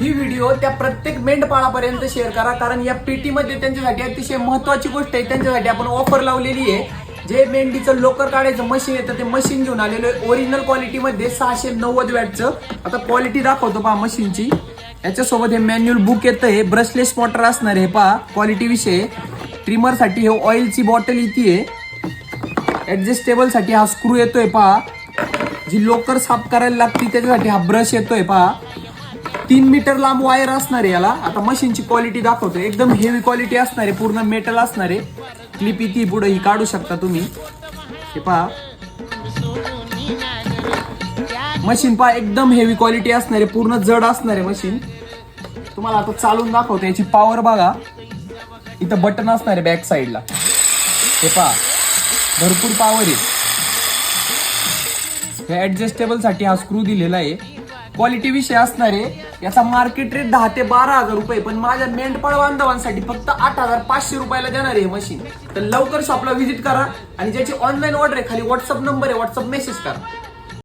ही video त्या प्रत्येक मेंढपाळापर्यंत share करा, कारण या पेटीमध्ये त्यांच्यासाठी अतिशय महत्वाची गोष्ट आहे. त्यांच्यासाठी आपण ऑफर लावलेली आहे. जे मेंढीचं लोकर काढायचं मशीन येतं ते मशीन घेऊन आलेलो आहे ओरिजिनल क्वालिटीमध्ये 690 वॅटचं. आता क्वालिटी दाखवतो पहा मशीनची. याच्यासोबत हे मॅन्युअल बुक येतं, हे ब्रशलेस मोटर असणार आहे. पहा क्वालिटी विषय. ट्रिमर साठी हे ऑइलची बॉटल येते. ऍडजस्टेबल साठी हा स्क्रू येतोय पहा. जी लोकर साफ करायला लागते त्याच्यासाठी हा ब्रश येतोय पहा. 3 मीटर लांब वायर असणार आहे याला. आता मशीनची क्वालिटी दाखवतो. एकदम हेवी क्वालिटी असणार आहे, पूर्ण मेटल असणार आहे. क्लिप इथे पुढे ही काढू शकता तुम्ही. हे पहा मशीन पहा, एकदम हेवी क्वालिटी असणार आहे, पूर्ण जड असणार आहे मशीन. तुम्हाला आता चालून दाखवतो. याची पॉवर बघा. इथं बटन असणार आहे बॅक साईडला. हे पहा भरपूर पॉवर आहे. हे ऍडजस्टेबल साठी हा स्क्रू दिलेला आहे. क्वालिटी विषय असणार आहे. याचा मार्केट रेट 10 ते 12,000 रुपये, पण माझ्या मेंढपाळ बांधवांसाठी फक्त 8,500 रुपयाला देणार आहे मशीन. तर लवकर शॉपला व्हिजिट करा आणि ज्याची ऑनलाईन ऑर्डर आहे खाली व्हॉट्सअप नंबर आहे, व्हॉट्सअप मेसेज करा.